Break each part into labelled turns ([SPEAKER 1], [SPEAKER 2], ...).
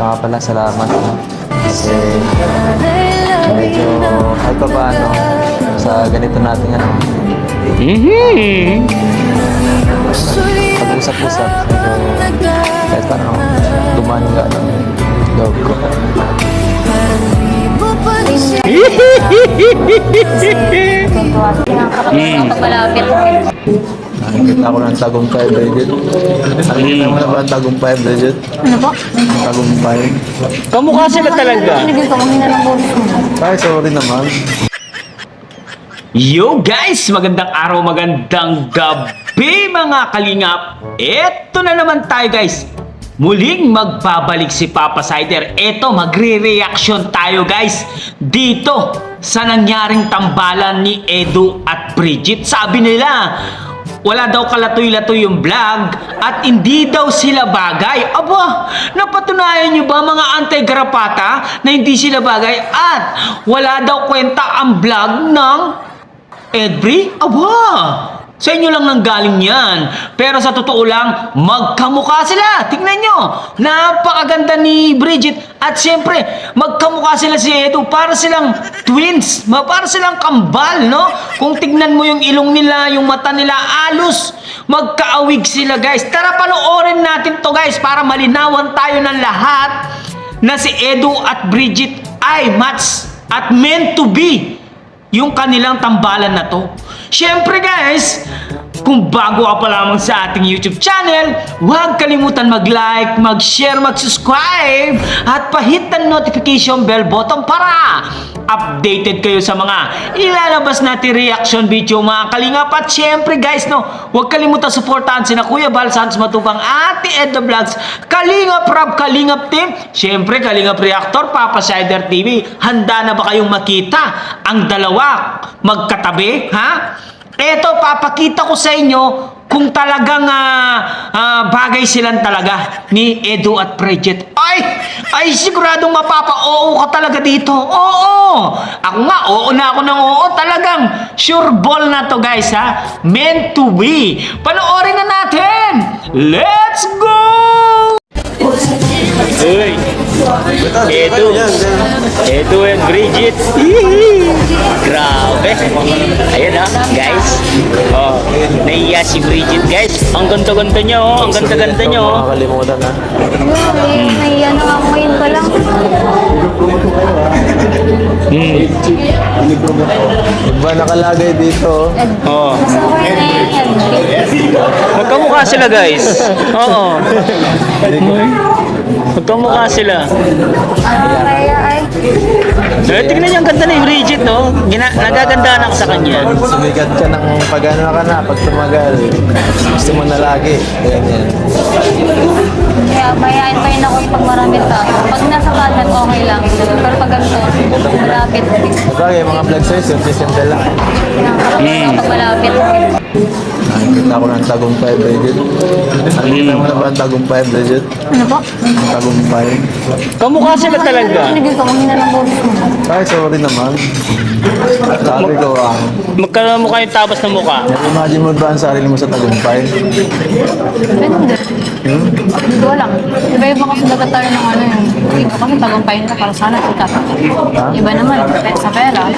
[SPEAKER 1] Saka pala salamat, no? Kasi medyo kahit pa paano sa ganito natin pag-usap-usap, medyo kahit parang gumanda ng loob ko. Nakikita ko ng tagumpay, Bridget. Nakikita mo na ba ang tagumpay, Bridget?
[SPEAKER 2] Ano po?
[SPEAKER 1] Tagumpay.
[SPEAKER 3] Kamukha sila talaga.
[SPEAKER 2] Pinigil ko, mahina ng boses mo.
[SPEAKER 1] Ay, sorry naman.
[SPEAKER 3] Yo guys! Magandang araw, magandang gabi mga kalingap. Eto na naman tayo guys. Muling magbabalik si Papa Sider. Eto, magre-reaction tayo guys dito sa nangyaring tambalan ni Edu at Bridget. Sabi nila, wala daw kalatoy-latoy yung vlog at hindi daw sila bagay. Aba, napatunayan nyo ba mga anti-garapata na hindi sila bagay at wala daw kwenta ang vlog ng Edbri? Aba, sa inyo lang nang galing yan. Pero sa totoo lang, magkamukha sila. Tingnan nyo, napakaganda ni Bridget. At siyempre, magkamukha sila si Edu. Para silang twins. Para silang kambal, no? Kung tignan mo yung ilong nila, yung mata nila, alos. Magkaawig sila, guys. Tara, panoorin natin to, guys, para malinawan tayo ng lahat na si Edu at Bridget ay match at meant to be yung kanilang tambalan na to. Siyempre guys, kung bago ka pa lamang sa ating YouTube channel, huwag kalimutan mag-like, mag-share, mag-subscribe at pahit ang notification bell button para updated kayo sa mga ilalabas natin reaction video mga kalingap. At siyempre guys, no, huwag kalimutan suportahan sina Kuya Bal Santos Matubang, Ate Edna Vlogs, Kalingap Rab, Kalingap Team, siyempre Kalingap Reactor, Papa Sider TV. Handa na ba kayong makita ang dalawa magkatabi, ha? Eto, papakita ko sa inyo kung talagang bagay silang talaga ni Edu at Bridget. Ay, siguradong mapapa-oo ka talaga dito. Oo! Ako nga, oo na ako ng oo. Talagang sure ball na to guys, ha? Meant to be. Panoorin na natin! Let's go! Uy! Edu and Bridget. Grabe. Ayan guys. Oh, naiya si Bridget guys. Ang ganda-ganda niya oh. Ang ganda-ganda niya oh.
[SPEAKER 1] Makakalimutan na.
[SPEAKER 2] Naiya na nga ako ngayon pa lang.
[SPEAKER 1] Ba nakalagay dito?
[SPEAKER 3] Oh.
[SPEAKER 2] Mas okay na yan.
[SPEAKER 3] Magkamukha sila guys. Oo. Magkamukha sila.
[SPEAKER 2] Kaya ay.
[SPEAKER 3] Tignan niyo ang ganda ni Bridget no. Nagagandaan ako sa kanya.
[SPEAKER 1] Sumigat ka ng pag-ano ka na, pag tumagal. Gusto mo na lagi. Ganyan.
[SPEAKER 2] Kaya mayayain pa yun ako pag maraming tao. Pag nasa kanan, okay lang. Pero pag ganito, malapit.
[SPEAKER 1] Bagay, mga vlog sa'yo, simple-simple lang.
[SPEAKER 2] Pag malapit.
[SPEAKER 1] Nakikita ko ng tagumpay, Bridget. Nakikita mo na ba ang tagumpay, Bridget?
[SPEAKER 2] Ano po?
[SPEAKER 1] Tagumpay.
[SPEAKER 3] Kamukha sila talaga.
[SPEAKER 2] Pinigil ko, mahina ng boses mo.
[SPEAKER 1] Ay, sorry naman. Sabi ko,
[SPEAKER 3] Magkamukha yung tabas ng mukha.
[SPEAKER 1] imagine mo ba ang sarili mo sa tagumpay?
[SPEAKER 2] Depende. Hindi ko alam. Iba-iba kasi dapat tayo ng ano yung iba kasi tagumpayin ka para sana kita. Iba naman, sa pera.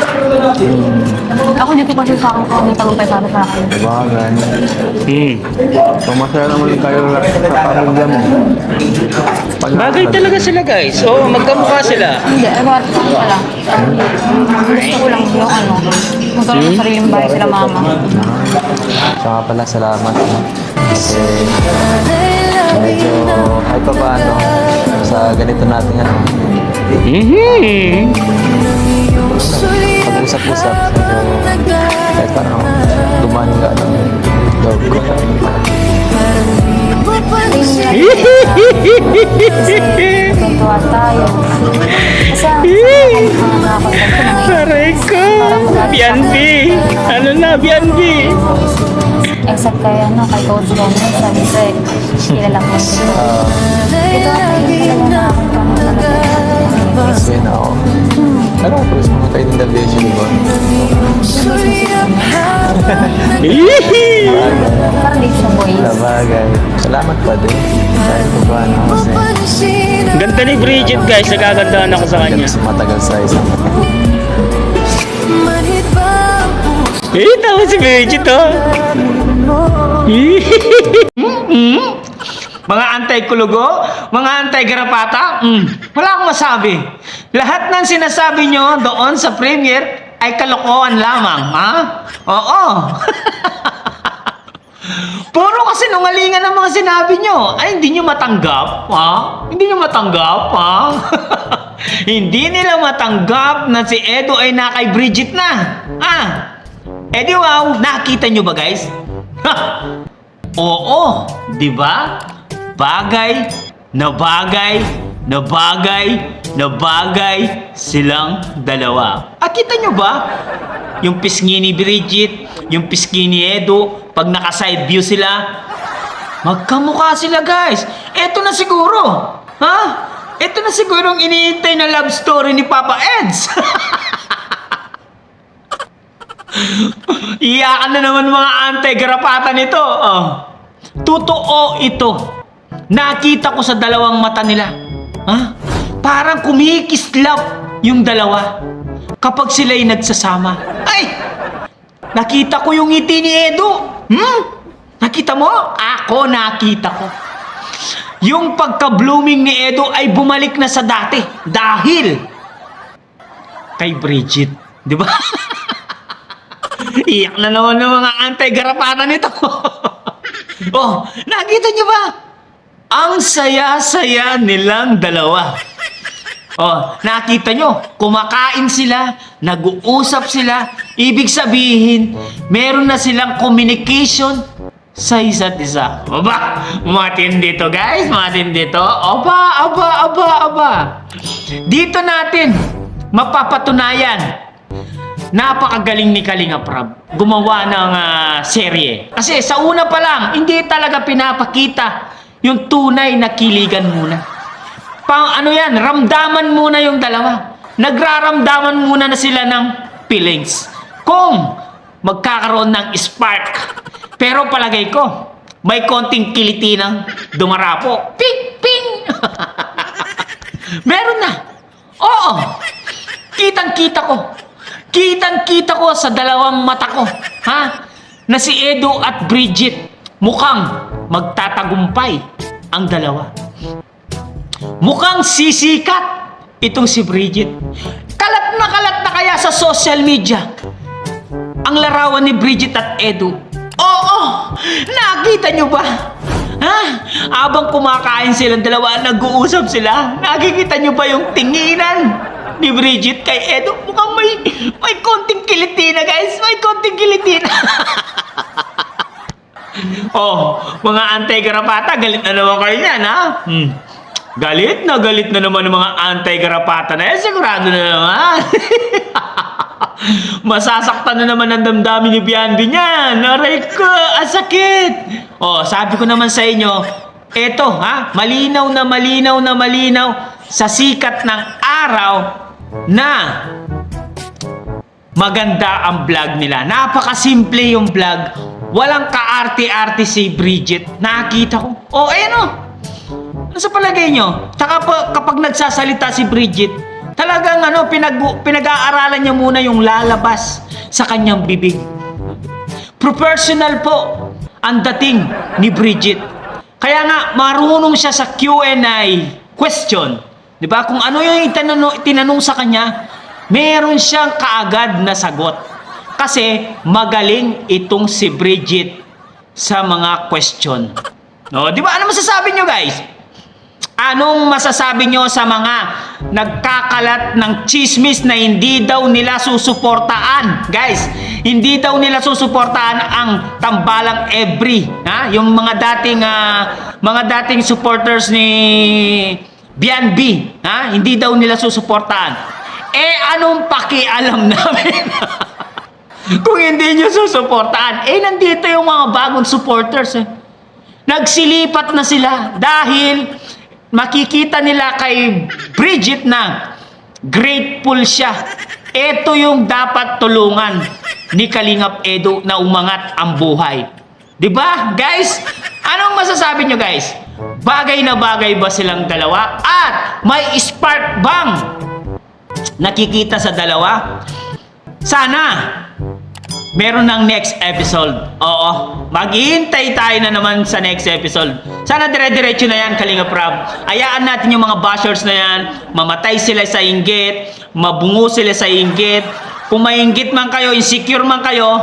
[SPEAKER 2] Ako hindi ko kasi sa akin kung may tagumpay para sa akin.
[SPEAKER 1] Bagay. Kung masaya naman kayo sa pamilya mo.
[SPEAKER 3] Bagay talaga sila guys. Oo, magkamukha sila.
[SPEAKER 2] Hindi, ewan ko pala. Gusto ko lang yung ano, magkaroon ng sariling bahay sila mama.
[SPEAKER 1] Saka pala salamat, no? Kasi medyo kahit pa paano sa ganito natin pag-usap-usap, medyo kahit parang gumanda ng loob ko.
[SPEAKER 2] Tuwa tayo. Kasi ang nakakontak ko na ngayon.
[SPEAKER 3] Aray ko! Bianbi! Ano na, Bianbi?
[SPEAKER 2] Except kay ano, kay Coach Gomez, sabi ko eh, kilala ko siya. Ito ang tayo talaga nakakontak talaga.
[SPEAKER 1] Kasi na ako. Ano ang first mga kayo ng Daviation, di ba?
[SPEAKER 2] Parang dito sa boys.
[SPEAKER 1] Sabagay. salamat pa din. Kahit pa paano kasi
[SPEAKER 3] Ganda ni Bridget guys, nagagandahan ako sa kanya.
[SPEAKER 1] mas matagal sa isang
[SPEAKER 3] Tama si Bridget oh. Mga antay-kulugo, mga antay-garapata, wala akong masabi. Lahat ng sinasabi nyo doon sa premiere ay kalokohan lamang, ha? Oo. Puro kasi nungalingan ang mga sinabi nyo. Ay, hindi nyo matanggap, ha? Hindi nyo matanggap, ha? Hindi nila matanggap na si Edo ay na kay Bridget na. Ah, Edo, wow, nakita nyo ba guys? Ha! Oo, di ba? Bagay na bagay na bagay na bagay silang dalawa. Ah, kita nyo ba? Yung pisngi ni Bridget, yung pisngi ni Edo, pag naka-side view sila, magkamukha sila guys. Eto na siguro. Ha? Eto na siguro ang iniintay na love story ni Papa Eds. Iyakan na naman mga antay-garapatan nito. Oh. Totoo ito. Nakita ko sa dalawang mata nila. Ha? Parang kumikislap yung dalawa kapag sila'y nagsasama. Ay! Nakita ko yung ngiti ni Edo. Nakita mo? Ako nakita ko. Yung pagka-blooming ni Edo ay bumalik na sa dati dahil kay Bridget. Di ba? Iyak na naman ng mga antay-garapatan nito. Oh, nakita niyo ba? Ang saya-saya nilang dalawa. Oh, nakita nyo, kumakain sila, nag-uusap sila, ibig sabihin, meron na silang communication sa isa't isa. Aba, matindi to guys, matindi to. Aba. Dito natin, mapapatunayan, napakagaling ni Kalinga Prab gumawa ng serye. Kasi sa una pa lang, hindi talaga pinapakita yung tunay na kiligan muna. Ano yan, ramdaman muna yung dalawa. Nagraramdaman muna na sila ng feelings. Kung magkakaroon ng spark. Pero palagay ko, may konting kiliti ng dumarapo. Ping! Ping! Meron na. Oo. Kitang-kita ko. Kitang-kita ko sa dalawang mata ko. Ha? Na si Edo at Bridget mukhang magtatagumpay ang dalawa. Mukhang sisikat itong si Bridget. Kalat na kaya sa social media ang larawan ni Bridget at Edo. Oo! Nakita nyo ba? Ha? Habang kumakain silang dalawa, nag-uusap sila. Nakikita nyo ba yung tinginan ni Bridget kay Edo? Mukhang may konting kiliti na guys. May konting kiliti na. Oh, mga antay-garapata, galit na naman kayo yan, ha? Galit na naman ng mga antay-garapata na yan. Sigurado na naman. Masasaktan na naman ang damdamin ni Bianbi niyan. Aray ko, ang sakit. Oh, sabi ko naman sa inyo, eto, ha? Malinaw sa sikat ng araw na maganda ang vlog nila. Napakasimple yung vlog. Walang kaarte-arte si Bridget. Nakita ko. Oh, ayan o. Ano sa palagay nyo? Tsaka kapag nagsasalita si Bridget, talagang pinag-aaralan niya muna yung lalabas sa kanyang bibig. Professional po ang dating ni Bridget. Kaya nga, marunong siya sa Q&A question. Di ba? Kung ano yung tinanong sa kanya, meron siyang kaagad na sagot. Kasi magaling itong si Bridget sa mga question. No, di ba? Ano masasabi nyo guys? Anong masasabi nyo sa mga nagkakalat ng chismis na hindi daw nila susuportaan? Guys, hindi daw nila susuportaan ang tambalang every. Ha? Yung mga dating supporters ni Bianbi, ha? Hindi daw nila susuportaan. Eh, anong pakialam namin? Kung hindi nyo susuportaan, eh nandito yung mga bagong supporters. Nagsilipat na sila dahil makikita nila kay Bridget na grateful siya. Ito yung dapat tulungan ni Kalingap Edo na umangat ang buhay. Diba, guys? Anong masasabi nyo guys? Bagay na bagay ba silang dalawa? At may spark bang nakikita sa dalawa? Sana meron ng next episode. Oo, maghihintay tayo na naman sa next episode. Sana dire-diretso na yan, Kalinga Prab. Ayaan natin yung mga bashers na yan. Mamatay sila sa inggit. Mabungo sila sa inggit. Kung mainggit man kayo, insecure man kayo,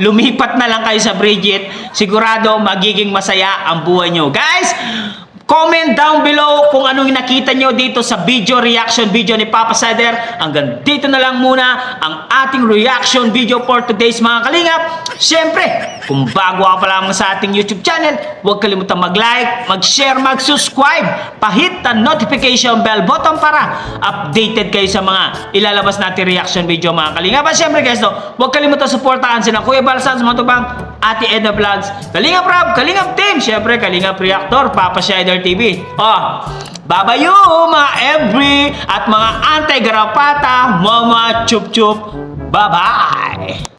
[SPEAKER 3] lumipat na lang kayo sa Bridget. Sigurado magiging masaya ang buhay nyo. Guys, comment down below kung anong nakita nyo dito sa reaction video ni Papa Sider. Hanggang dito na lang muna ang ating reaction video for today's mga kalingap. Siyempre, kung bago ka pa lamang sa ating YouTube channel, huwag kalimutan mag-like, mag-share, mag-subscribe. Pahit ang notification bell button para updated kayo sa mga ilalabas natin reaction video mga kalingap. At siyempre guys, huwag kalimutan supportahan sila Kuya Balsan sa Matubang, Ate Edna Vlogs, Kalingap Rob, Kalingap Team, siyempre Kalingap Reactor, Papa Sider TV. Babayo mga every at mga anti-garapata, mama chup chup. Bye-bye!